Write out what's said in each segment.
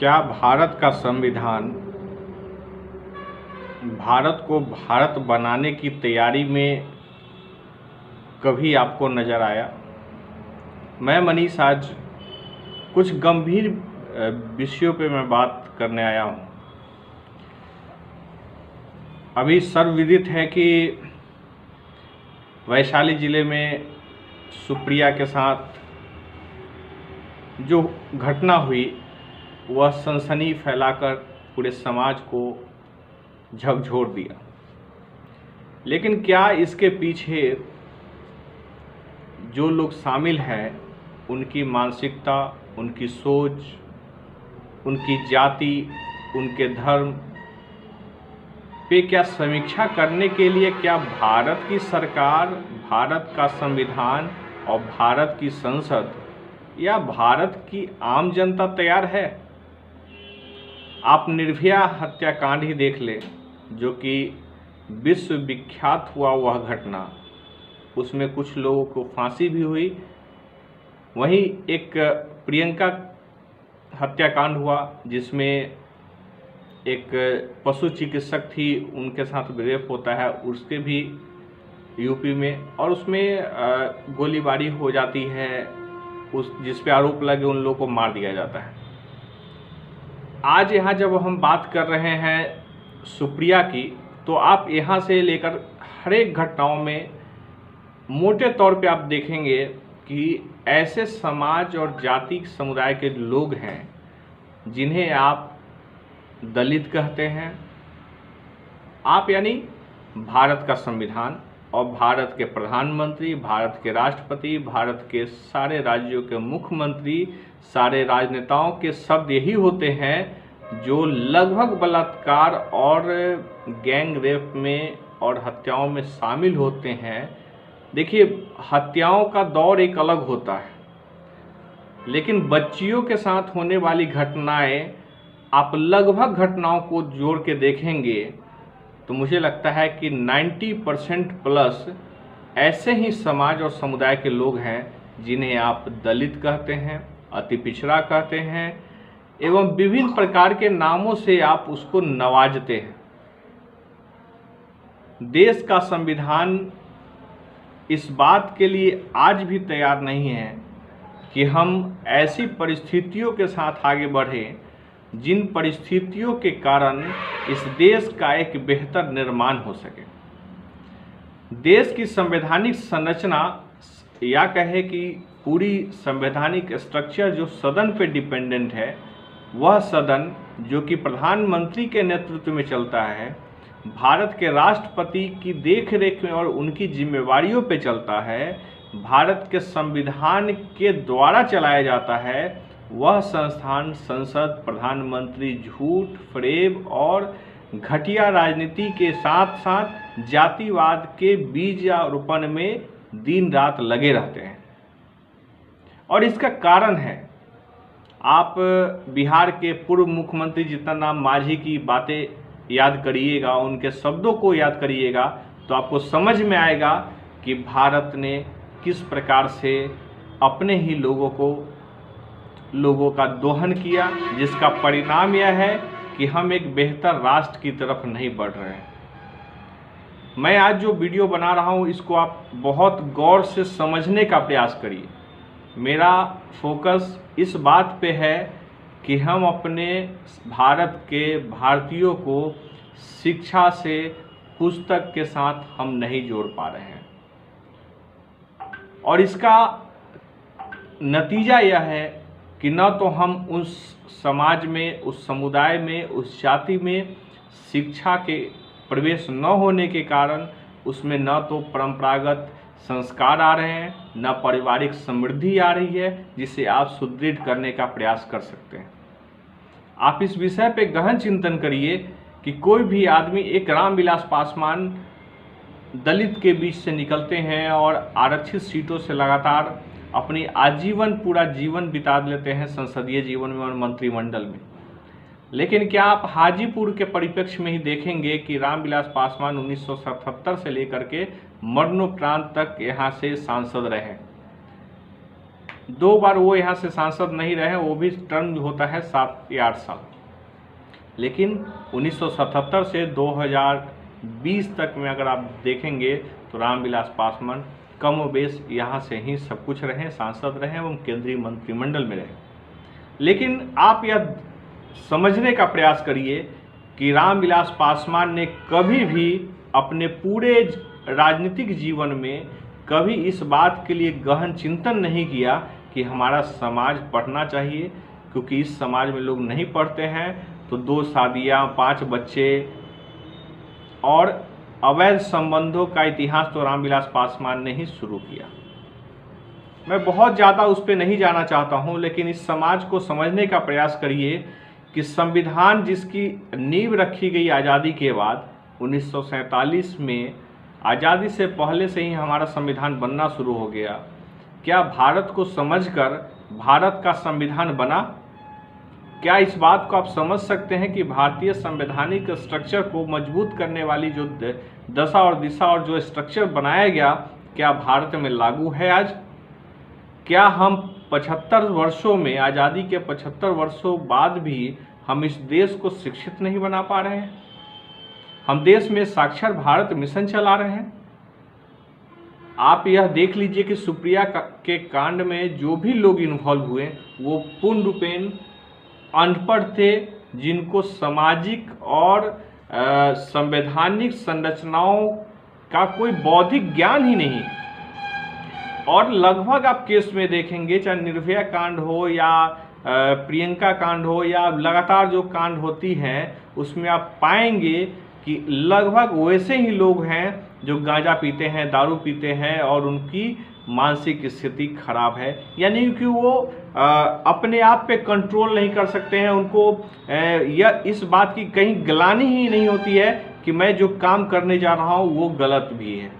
क्या भारत का संविधान भारत को भारत बनाने की तैयारी में कभी आपको नज़र आया? मैं मनीष आज कुछ गंभीर विषयों पे मैं बात करने आया हूँ। अभी सर्वविदित है कि वैशाली ज़िले में सुप्रिया के साथ जो घटना हुई वह सनसनी फैलाकर पूरे समाज को झकझोर दिया। लेकिन क्या इसके पीछे जो लोग शामिल हैं उनकी मानसिकता, उनकी सोच, उनकी जाति, उनके धर्म पे क्या समीक्षा करने के लिए क्या भारत की सरकार, भारत का संविधान और भारत की संसद या भारत की आम जनता तैयार है? आप निर्भया हत्याकांड ही देख लें, जो कि विश्व विख्यात हुआ वह घटना। उसमें कुछ लोगों को फांसी भी हुई। वहीं एक प्रियंका हत्याकांड हुआ जिसमें एक पशु चिकित्सक थी, उनके साथ रेप होता है, उसके भी यूपी में, और उसमें गोलीबारी हो जाती है, उस जिस पे आरोप लगे उन लोगों को मार दिया जाता है। आज यहाँ जब हम बात कर रहे हैं सुप्रिया की, तो आप यहाँ से लेकर हर एक घटनाओं में मोटे तौर पे आप देखेंगे कि ऐसे समाज और जाति समुदाय के लोग हैं जिन्हें आप दलित कहते हैं। आप यानी भारत का संविधान और भारत के प्रधानमंत्री, भारत के राष्ट्रपति, भारत के सारे राज्यों के मुख्यमंत्री, सारे राजनेताओं के शब्द यही होते हैं जो लगभग बलात्कार और गैंग रेप में और हत्याओं में शामिल होते हैं। देखिए, हत्याओं का दौर एक अलग होता है, लेकिन बच्चियों के साथ होने वाली घटनाएं, आप लगभग घटनाओं को जोड़ के देखेंगे तो मुझे लगता है कि 90% प्लस ऐसे ही समाज और समुदाय के लोग हैं जिन्हें आप दलित कहते हैं, अति पिछड़ा कहते हैं, एवं विभिन्न प्रकार के नामों से आप उसको नवाजते हैं। देश का संविधान इस बात के लिए आज भी तैयार नहीं है कि हम ऐसी परिस्थितियों के साथ आगे बढ़ें जिन परिस्थितियों के कारण इस देश का एक बेहतर निर्माण हो सके। देश की संवैधानिक संरचना, या कहे कि पूरी संवैधानिक स्ट्रक्चर जो सदन पे डिपेंडेंट है, वह सदन जो कि प्रधानमंत्री के नेतृत्व में चलता है, भारत के राष्ट्रपति की देखरेख में और उनकी जिम्मेवारियों पे चलता है, भारत के संविधान के द्वारा चलाया जाता है, वह संस्थान संसद, प्रधानमंत्री झूठ, फरेब और घटिया राजनीति के साथ साथ जातिवाद के बीज रोपण में दिन रात लगे रहते हैं। और इसका कारण है, आप बिहार के पूर्व मुख्यमंत्री जीतन राम मांझी की बातें याद करिएगा, उनके शब्दों को याद करिएगा, तो आपको समझ में आएगा कि भारत ने किस प्रकार से अपने ही लोगों का दोहन किया, जिसका परिणाम यह है कि हम एक बेहतर राष्ट्र की तरफ नहीं बढ़ रहे हैं। मैं आज जो वीडियो बना रहा हूं, इसको आप बहुत गौर से समझने का प्रयास करिए। मेरा फोकस इस बात पे है कि हम अपने भारत के भारतीयों को शिक्षा से, पुस्तक के साथ हम नहीं जोड़ पा रहे हैं, और इसका नतीजा यह है कि न तो हम उस समाज में, उस समुदाय में, उस जाति में शिक्षा के प्रवेश न होने के कारण उसमें न तो परंपरागत संस्कार आ रहे हैं, न पारिवारिक समृद्धि आ रही है जिसे आप सुदृढ़ करने का प्रयास कर सकते हैं। आप इस विषय पे गहन चिंतन करिए कि कोई भी आदमी, एक रामविलास पासवान दलित के बीच से निकलते हैं और आरक्षित सीटों से लगातार अपनी आजीवन पूरा जीवन बिता लेते हैं संसदीय जीवन में और मंत्रिमंडल में। लेकिन क्या आप हाजीपुर के परिप्रेक्ष्य में ही देखेंगे कि रामविलास पासवान 1977 से लेकर के मरणोपरांत तक यहाँ से सांसद रहे। 2 बार वो यहाँ से सांसद नहीं रहे, वो भी टर्म होता है 7 या 8 साल। लेकिन 1977 से 2020 तक में अगर आप देखेंगे तो रामविलास पासवान कम व बेश यहाँ से ही सब कुछ रहे, सांसद रहे एवं केंद्रीय मंत्रिमंडल में रहे। लेकिन आप यह समझने का प्रयास करिए कि रामविलास पासवान ने कभी भी अपने पूरे राजनीतिक जीवन में कभी इस बात के लिए गहन चिंतन नहीं किया कि हमारा समाज पढ़ना चाहिए, क्योंकि इस समाज में लोग नहीं पढ़ते हैं तो 2 शादियाँ, 5 बच्चे और अवैध संबंधों का इतिहास तो रामविलास पासवान ने ही शुरू किया। मैं बहुत ज़्यादा उस पर नहीं जाना चाहता हूँ, लेकिन इस समाज को समझने का प्रयास करिए कि संविधान जिसकी नींव रखी गई आज़ादी के बाद 1947 में, आज़ादी से पहले से ही हमारा संविधान बनना शुरू हो गया। क्या भारत को समझकर भारत का संविधान बना? क्या इस बात को आप समझ सकते हैं कि भारतीय संवैधानिक स्ट्रक्चर को मजबूत करने वाली जो दशा और दिशा और जो स्ट्रक्चर बनाया गया, क्या भारत में लागू है आज? क्या हम 75 वर्षों में, आज़ादी के 75 वर्षों बाद भी हम इस देश को शिक्षित नहीं बना पा रहे हैं? हम देश में साक्षर भारत मिशन चला रहे हैं। आप यह देख लीजिए कि सुप्रिया के कांड में जो भी लोग इन्वॉल्व हुए वो पूर्ण रूपेण अनपढ़ थे, जिनको सामाजिक और संवैधानिक संरचनाओं का कोई बौद्धिक ज्ञान ही नहीं। और लगभग आप केस में देखेंगे, चाहे निर्भया कांड हो या प्रियंका कांड हो या लगातार जो कांड होती हैं, उसमें आप पाएंगे कि लगभग वैसे ही लोग हैं जो गांजा पीते हैं, दारू पीते हैं और उनकी मानसिक स्थिति खराब है, यानी कि वो अपने आप पे कंट्रोल नहीं कर सकते हैं। उनको यह इस बात की कहीं ग्लानि ही नहीं होती है कि मैं जो काम करने जा रहा हूँ वो गलत भी है।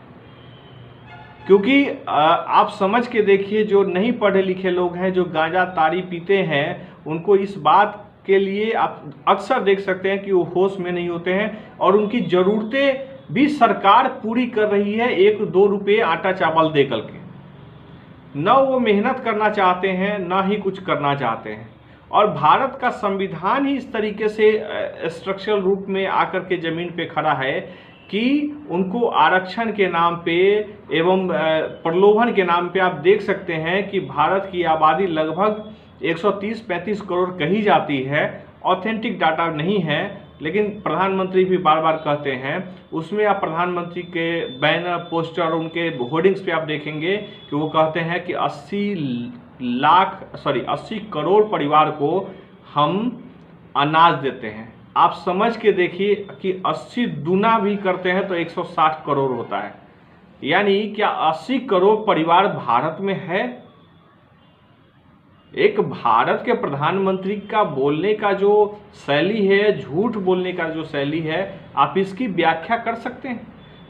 क्योंकि आप समझ के देखिए, जो नहीं पढ़े लिखे लोग हैं, जो गांजा ताड़ी पीते हैं, उनको इस बात के लिए आप अक्सर देख सकते हैं कि वो होश में नहीं होते हैं और उनकी ज़रूरतें भी सरकार पूरी कर रही है 1-2 रुपये आटा चावल दे करके। न वो मेहनत करना चाहते हैं, ना ही कुछ करना चाहते हैं। और भारत का संविधान ही इस तरीके से स्ट्रक्चरल रूप में आकर के ज़मीन पे खड़ा है कि उनको आरक्षण के नाम पे एवं प्रलोभन के नाम पे आप देख सकते हैं कि भारत की आबादी लगभग 130-135 करोड़ कही जाती है। ऑथेंटिक डाटा नहीं है, लेकिन प्रधानमंत्री भी बार बार कहते हैं। उसमें आप प्रधानमंत्री के बैनर, पोस्टर, उनके होर्डिंग्स पे आप देखेंगे कि वो कहते हैं कि 80 करोड़ परिवार को हम अनाज देते हैं। आप समझ के देखिए कि 80 दुना भी करते हैं तो 160 करोड़ होता है। यानी क्या 80 करोड़ परिवार भारत में है? एक भारत के प्रधानमंत्री का बोलने का जो शैली है, झूठ बोलने का जो शैली है, आप इसकी व्याख्या कर सकते हैं?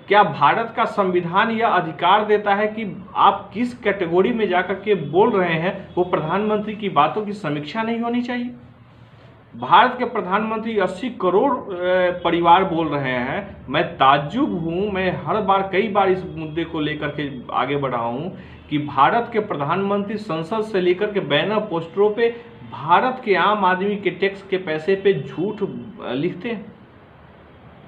क्या भारत का संविधान यह अधिकार देता है कि आप किस कैटेगरी में जाकर के बोल रहे हैं वो प्रधानमंत्री की बातों की समीक्षा नहीं होनी चाहिए? भारत के प्रधानमंत्री 80 करोड़ परिवार बोल रहे हैं। मैं ताज्जुब हूँ, मैं हर बार कई बार इस मुद्दे को लेकर के आगे बढ़ा हूँ कि भारत के प्रधानमंत्री संसद से लेकर के बैनर पोस्टरों पे भारत के आम आदमी के टैक्स के पैसे पे झूठ लिखते हैं।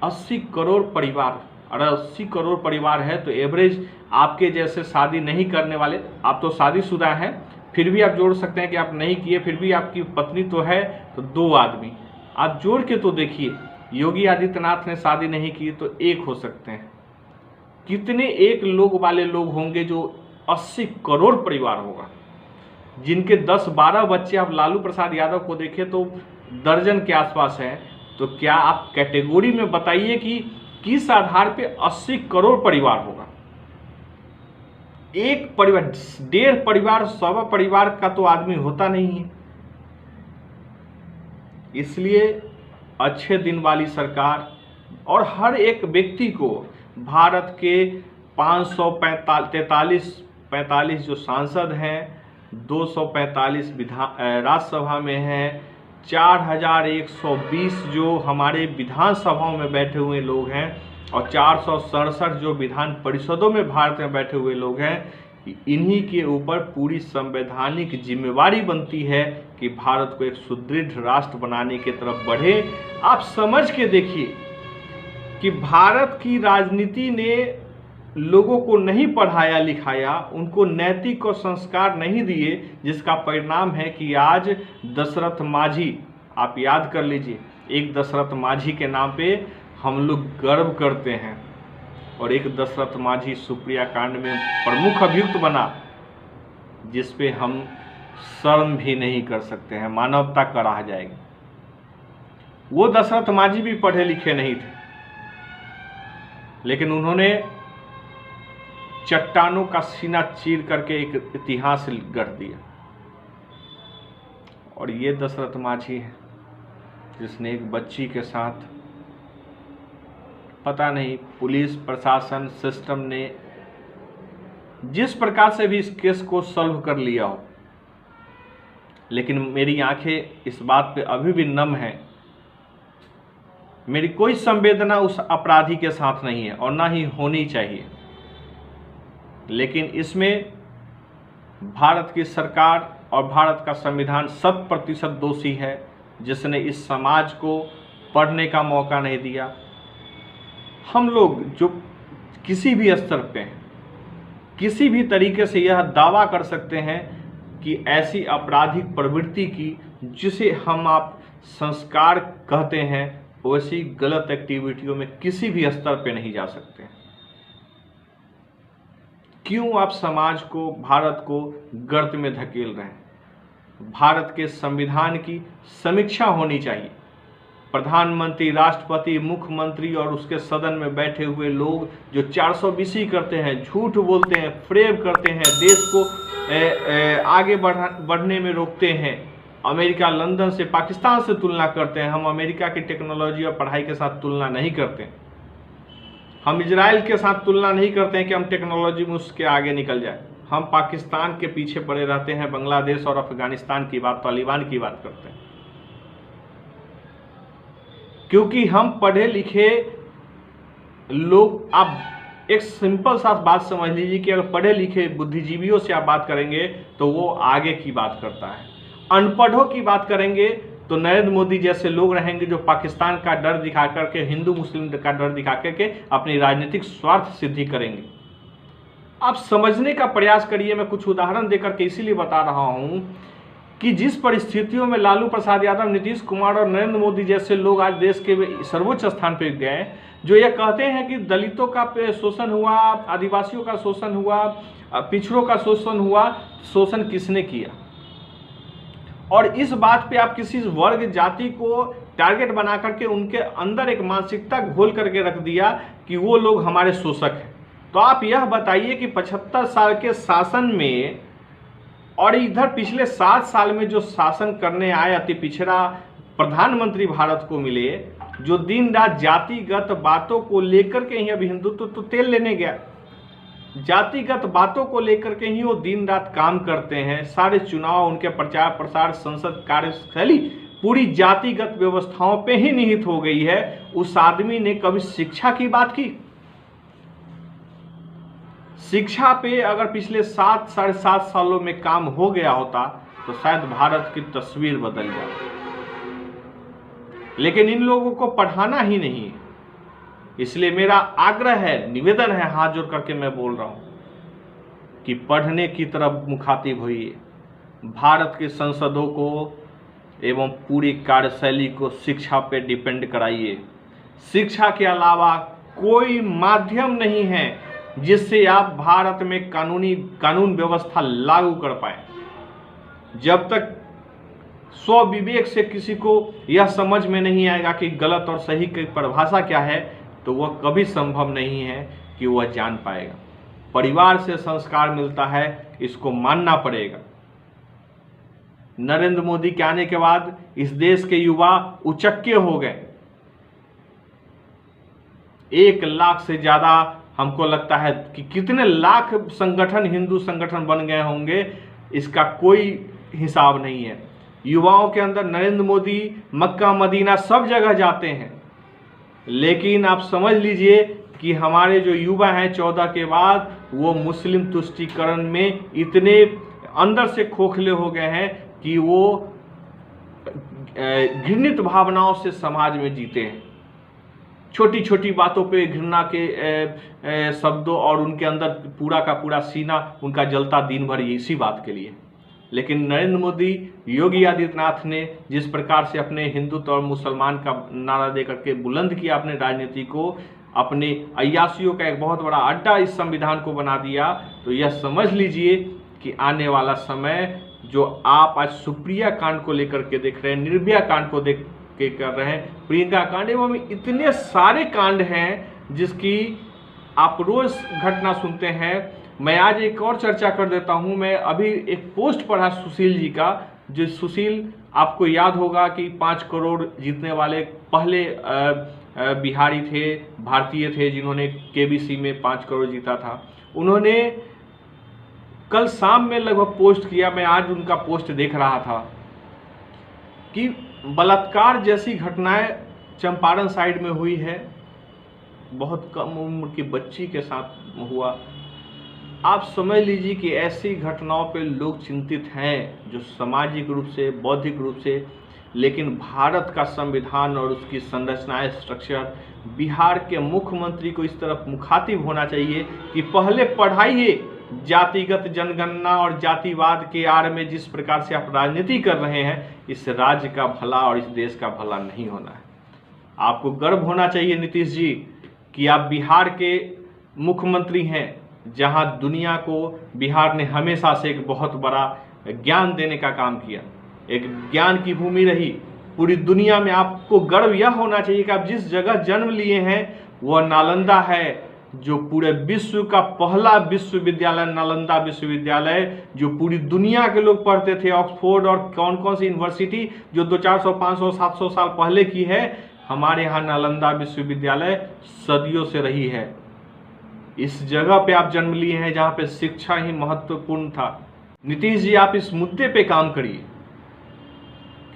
80 करोड़ परिवार, अरे 80 करोड़ परिवार है तो एवरेज आपके जैसे शादी नहीं करने वाले, आप तो शादीशुदा हैं, फिर भी आप जोड़ सकते हैं कि आप नहीं किए, फिर भी आपकी पत्नी तो है, तो 2 आदमी आप जोड़ के तो देखिए। योगी आदित्यनाथ ने शादी नहीं की तो 1 हो सकते हैं। कितने एक लोग वाले लोग होंगे जो 80 करोड़ परिवार होगा, जिनके 10-12 बच्चे। आप लालू प्रसाद यादव को देखें तो दर्जन के आसपास है। तो क्या आप कैटेगरी में बताइए कि किस आधार पे 80 करोड़ परिवार होगा? एक परिवार, 1.5 परिवार, 1.25 परिवार का तो आदमी होता नहीं है। इसलिए अच्छे दिन वाली सरकार और हर एक व्यक्ति को भारत के 543 जो सांसद हैं, 245 राज्यसभा में हैं, 4120 जो हमारे विधानसभाओं में बैठे हुए लोग हैं और 467 जो विधान परिषदों में भारत में बैठे हुए लोग हैं, इन्हीं के ऊपर पूरी संवैधानिक जिम्मेवारी बनती है कि भारत को एक सुदृढ़ राष्ट्र बनाने की तरफ बढ़े। आप समझ के देखिए कि भारत की राजनीति ने लोगों को नहीं पढ़ाया लिखाया, उनको नैतिक और संस्कार नहीं दिए, जिसका परिणाम है कि आज दशरथ माझी, आप याद कर लीजिए, एक दशरथ माझी के नाम पे हम लोग गर्व करते हैं, और एक दशरथ माझी सुप्रिया कांड में प्रमुख अभियुक्त बना, जिस पे हम शर्म भी नहीं कर सकते हैं, मानवता का रह जाएगी। वो दशरथ माझी भी पढ़े लिखे नहीं थे, लेकिन उन्होंने चट्टानों का सीना चीर करके एक इतिहास गढ़ दिया। और ये दशरथ माझी है जिसने एक बच्ची के साथ, पता नहीं पुलिस प्रशासन सिस्टम ने जिस प्रकार से भी इस केस को सॉल्व कर लिया हो, लेकिन मेरी आंखें इस बात पे अभी भी नम हैं। मेरी कोई संवेदना उस अपराधी के साथ नहीं है और ना ही होनी चाहिए, लेकिन इसमें भारत की सरकार और भारत का संविधान 100% दोषी है, जिसने इस समाज को पढ़ने का मौका नहीं दिया। हम लोग जो किसी भी स्तर पे हैं, किसी भी तरीके से यह दावा कर सकते हैं कि ऐसी आपराधिक प्रवृत्ति की, जिसे हम आप संस्कार कहते हैं, वैसी गलत एक्टिविटियों में किसी भी स्तर पे नहीं जा सकते। क्यों आप समाज को, भारत को गर्त में धकेल रहे हैं? भारत के संविधान की समीक्षा होनी चाहिए। प्रधानमंत्री, राष्ट्रपति, मुख्यमंत्री और उसके सदन में बैठे हुए लोग जो 420 करते हैं, झूठ बोलते हैं, फ्रेब करते हैं, देश को आगे बढ़ने में रोकते हैं, अमेरिका, लंदन से, पाकिस्तान से तुलना करते हैं। हम अमेरिका की टेक्नोलॉजी और पढ़ाई के साथ तुलना नहीं करते। हम इजराइल के साथ तुलना नहीं करते हैं कि हम टेक्नोलॉजी में उसके आगे निकल जाए। हम पाकिस्तान के पीछे पड़े रहते हैं, बांग्लादेश और अफगानिस्तान की बात, तालिबान की बात करते हैं, क्योंकि हम पढ़े लिखे लोग। आप एक सिंपल सा बात समझ लीजिए कि अगर पढ़े लिखे बुद्धिजीवियों से आप बात करेंगे तो वो आगे की बात करता है, अनपढ़ों की बात करेंगे तो नरेंद्र मोदी जैसे लोग रहेंगे जो पाकिस्तान का डर दिखा करके, हिंदू मुस्लिम का डर दिखा करके अपनी राजनीतिक स्वार्थ सिद्धि करेंगे। आप समझने का प्रयास करिए। मैं कुछ उदाहरण देकर के इसीलिए बता रहा हूं कि जिस परिस्थितियों में लालू प्रसाद यादव, नीतीश कुमार और नरेंद्र मोदी जैसे लोग आज देश के सर्वोच्च स्थान पर गए, जो ये कहते हैं कि दलितों का शोषण हुआ, आदिवासियों का शोषण हुआ, पिछड़ों का शोषण हुआ, शोषण किसने किया? और इस बात पे आप किसी वर्ग, जाति को टारगेट बना करके उनके अंदर एक मानसिकता घोल करके रख दिया कि वो लोग हमारे शोषक हैं। तो आप यह बताइए कि 75 साल के शासन में और इधर पिछले 7 साल में जो शासन करने आए अति पिछड़ा प्रधानमंत्री भारत को मिले, जो दिन रात जातिगत बातों को लेकर के ही, अभी हिंदुत्व तो तेल लेने गया, जातिगत बातों को लेकर के ही वो दिन रात काम करते हैं। सारे चुनाव, उनके प्रचार प्रसार, संसद कार्यशैली पूरी जातिगत व्यवस्थाओं पे ही निहित हो गई है। उस आदमी ने कभी शिक्षा की बात की? शिक्षा पे अगर पिछले 7 साढ़े 7 सालों में काम हो गया होता तो शायद भारत की तस्वीर बदल जाती, लेकिन इन लोगों को पढ़ाना ही नहीं है। इसलिए मेरा आग्रह है, निवेदन है, हाथ जोड़ करके मैं बोल रहा हूं कि पढ़ने की तरफ मुखातिब होइए। भारत के संसदों को एवं पूरी कार्यशैली को शिक्षा पे डिपेंड कराइए। शिक्षा के अलावा कोई माध्यम नहीं है जिससे आप भारत में कानून व्यवस्था लागू कर पाए। जब तक स्वविवेक से किसी को यह समझ में नहीं आएगा कि गलत और सही की परिभाषा क्या है, तो वह कभी संभव नहीं है कि वह जान पाएगा। परिवार से संस्कार मिलता है, इसको मानना पड़ेगा। नरेंद्र मोदी के आने के बाद इस देश के युवा उचक्के हो गए। 1 लाख से ज्यादा हमको लगता है कि कितने लाख संगठन, हिंदू संगठन बन गए होंगे, इसका कोई हिसाब नहीं है। युवाओं के अंदर नरेंद्र मोदी मक्का मदीना सब जगह जाते हैं, लेकिन आप समझ लीजिए कि हमारे जो युवा हैं 14 के बाद वो मुस्लिम तुष्टीकरण में इतने अंदर से खोखले हो गए हैं कि वो घृणित भावनाओं से समाज में जीते हैं। छोटी छोटी बातों पे घृणा के शब्दों और उनके अंदर पूरा का पूरा सीना उनका जलता दिन भर इसी बात के लिए। लेकिन नरेंद्र मोदी, योगी आदित्यनाथ ने जिस प्रकार से अपने हिंदुत्व और मुसलमान का नारा दे करके बुलंद किया अपने राजनीति को, अपने अय्यासियों का एक बहुत बड़ा अड्डा इस संविधान को बना दिया, तो यह समझ लीजिए कि आने वाला समय जो आप आज सुप्रिया कांड को लेकर के देख रहे हैं, निर्भया कांड को देख के कर रहे हैं, प्रियंका कांड, एवं इतने सारे कांड हैं जिसकी आप रोज घटना सुनते हैं। मैं आज एक और चर्चा कर देता हूं। मैं अभी एक पोस्ट पढ़ा सुशील जी का, जो सुशील आपको याद होगा कि 5 करोड़ जीतने वाले पहले बिहारी थे, भारतीय थे, जिन्होंने केबीसी में 5 करोड़ जीता था। उन्होंने कल शाम में लगभग पोस्ट किया, मैं आज उनका पोस्ट देख रहा था कि बलात्कार जैसी घटनाएं चंपारण साइड में हुई है, बहुत कम उम्र की बच्ची के साथ हुआ। आप समझ लीजिए कि ऐसी घटनाओं पे लोग चिंतित हैं, जो सामाजिक रूप से, बौद्धिक रूप से। लेकिन भारत का संविधान और उसकी संरचनाएं, स्ट्रक्चर, बिहार के मुख्यमंत्री को इस तरफ मुखातिब होना चाहिए कि पहले पढ़ाइए जातिगत जनगणना और जातिवाद के आड़ में जिस प्रकार से आप राजनीति कर रहे हैं, इस राज्य का भला और इस देश का भला नहीं होना है। आपको गर्व होना चाहिए नीतीश जी कि आप बिहार के मुख्यमंत्री हैं, जहां दुनिया को बिहार ने हमेशा से एक बहुत बड़ा ज्ञान देने का काम किया, एक ज्ञान की भूमि रही पूरी दुनिया में। आपको गर्व यह होना चाहिए कि आप जिस जगह जन्म लिए हैं वह नालंदा है, जो पूरे विश्व का पहला विश्वविद्यालय, नालंदा विश्वविद्यालय, जो पूरी दुनिया के लोग पढ़ते थे। ऑक्सफोर्ड और कौन कौन सी यूनिवर्सिटी जो 200, 400, 500, 700 साल पहले की है, हमारे यहाँ नालंदा विश्वविद्यालय सदियों से रही है। इस जगह पे आप जन्म लिए हैं जहाँ पे शिक्षा ही महत्वपूर्ण था। नीतीश जी, आप इस मुद्दे पे काम करिए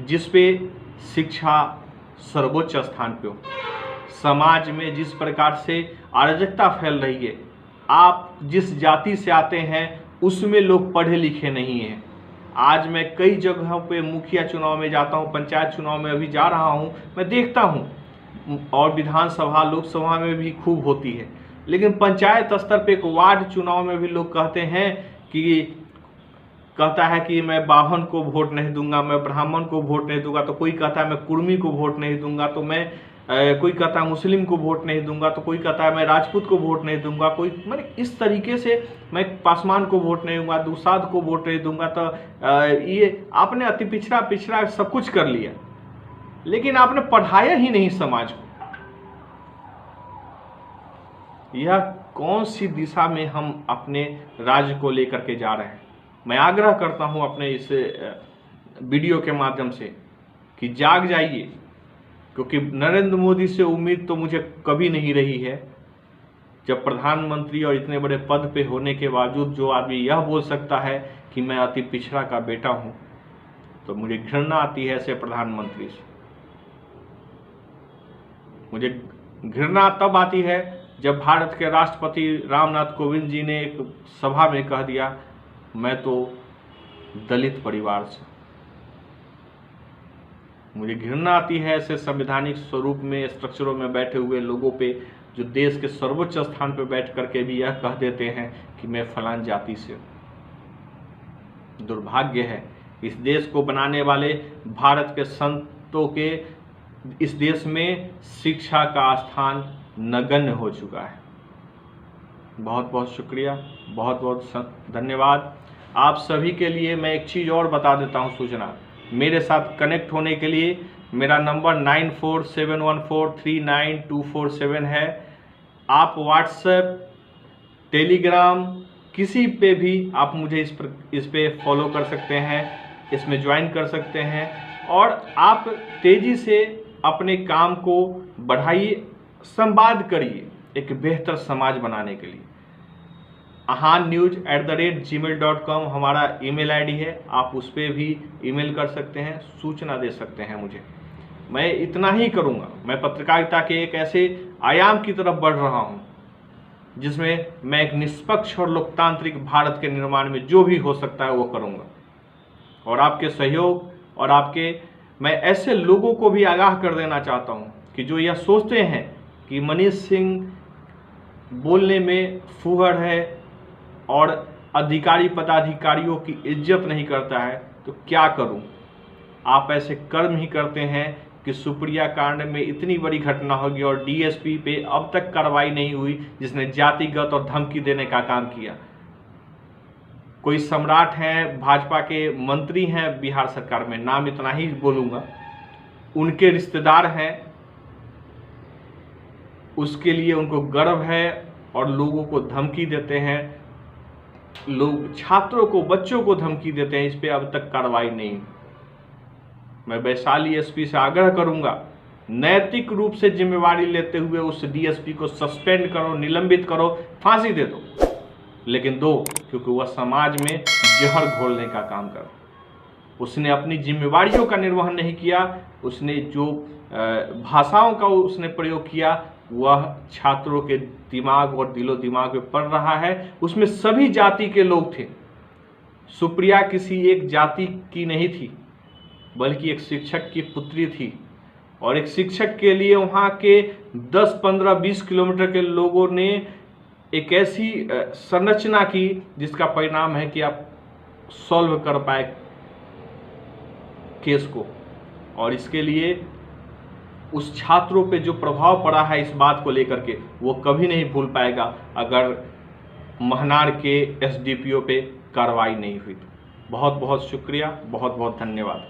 जिस पे शिक्षा सर्वोच्च स्थान पे हो। समाज में जिस प्रकार से अराजकता फैल रही है, आप जिस जाति से आते हैं उसमें लोग पढ़े लिखे नहीं हैं। आज मैं कई जगहों पे मुखिया चुनाव में जाता हूं, पंचायत चुनाव में अभी जा रहा हूं, मैं देखता हूं, और विधानसभा, लोकसभा में भी खूब होती है। लेकिन पंचायत स्तर पे एक वार्ड चुनाव में भी लोग कहते हैं कि कहता है कि मैं बाभन को वोट नहीं दूंगा, मैं ब्राह्मण को वोट नहीं दूंगा, तो कोई कहता है मैं कुर्मी को वोट नहीं दूंगा, तो मैं कोई कहता है मुस्लिम को वोट नहीं दूंगा, तो कोई कहता है मैं राजपूत को वोट नहीं दूंगा, कोई मैंने इस तरीके से मैं पासवान को वोट नहीं दूंगा, दुसाद को वोट नहीं दूंगा। तो ये आपने अति पिछड़ा सब कुछ कर लिया, लेकिन आपने पढ़ाया ही नहीं समाज को। यह कौन सी दिशा में हम अपने राज्य को लेकर के जा रहे हैं? मैं आग्रह करता हूं अपने इस वीडियो के माध्यम से कि जाग जाइए, क्योंकि नरेंद्र मोदी से उम्मीद तो मुझे कभी नहीं रही है। जब प्रधानमंत्री और इतने बड़े पद पे होने के बावजूद जो आदमी यह बोल सकता है कि मैं अति पिछड़ा का बेटा हूं, तो मुझे घृणा आती है ऐसे प्रधानमंत्री से। मुझे घृणा तब आती है जब भारत के राष्ट्रपति रामनाथ कोविंद जी ने एक सभा में कह दिया, मैं तो दलित परिवार से। मुझे घृणा आती है ऐसे संवैधानिक स्वरूप में, स्ट्रक्चरों में बैठे हुए लोगों पे, जो देश के सर्वोच्च स्थान पर बैठ करके भी यह कह देते हैं कि मैं फलान जाति से हूं। दुर्भाग्य है इस देश को बनाने वाले भारत के संतों के इस देश में शिक्षा का स्थान नगण्य हो चुका है। बहुत बहुत शुक्रिया, बहुत बहुत धन्यवाद। आप सभी के लिए मैं एक चीज़ और बता देता हूं सूचना। मेरे साथ कनेक्ट होने के लिए मेरा नंबर 9471439247 है। आप व्हाट्सएप, टेलीग्राम, किसी पे भी आप मुझे इस पे फॉलो कर सकते हैं, इसमें ज्वाइन कर सकते हैं, और आप तेज़ी से अपने काम को बढ़ाइए, संवाद करिए एक बेहतर समाज बनाने के लिए। ahannews@gmail.com हमारा ईमेल आईडी है, आप उस पर भी ईमेल कर सकते हैं, सूचना दे सकते हैं मुझे। मैं इतना ही करूंगा। मैं पत्रकारिता के एक ऐसे आयाम की तरफ बढ़ रहा हूं जिसमें मैं एक निष्पक्ष और लोकतांत्रिक भारत के निर्माण में जो भी हो सकता है वो करूँगा। और आपके सहयोग और मैं ऐसे लोगों को भी आगाह कर देना चाहता हूँ कि जो यह सोचते हैं कि मनीष सिंह बोलने में फूहड़ है और अधिकारी पदाधिकारियों की इज्जत नहीं करता है, तो क्या करूं? आप ऐसे कर्म ही करते हैं कि सुप्रिया कांड में इतनी बड़ी घटना होगी और डीएसपी पे अब तक कार्रवाई नहीं हुई जिसने जातिगत और धमकी देने का काम किया। कोई सम्राट हैं, भाजपा के मंत्री हैं बिहार सरकार में, नाम इतना ही बोलूँगा, उनके रिश्तेदार हैं, उसके लिए उनको गर्व है और लोगों को धमकी देते हैं, लोग छात्रों को, बच्चों को धमकी देते हैं। इस पे अब तक कार्रवाई नहीं। मैं वैशाली एसपी से आग्रह करूंगा, नैतिक रूप से जिम्मेवारी लेते हुए उस डीएसपी को सस्पेंड करो, निलंबित करो, फांसी दे दो, लेकिन दो, क्योंकि वह समाज में जहर घोलने का काम कर। उसने अपनी जिम्मेवारियों का निर्वहन नहीं किया, उसने जो भाषाओं का उसने प्रयोग किया वह छात्रों के दिमाग और दिलो दिमाग में पड़ रहा है। उसमें सभी जाति के लोग थे। सुप्रिया किसी एक जाति की नहीं थी, बल्कि एक शिक्षक की पुत्री थी, और एक शिक्षक के लिए वहाँ के 10, 15, 20 किलोमीटर के लोगों ने एक ऐसी संरचना की जिसका परिणाम है कि आप सॉल्व कर पाए केस को। और इसके लिए उस छात्रों पे जो प्रभाव पड़ा है इस बात को लेकर के, वो कभी नहीं भूल पाएगा अगर महनार के एसडीपीओ पे कार्रवाई नहीं हुई। बहुत बहुत शुक्रिया, बहुत बहुत धन्यवाद।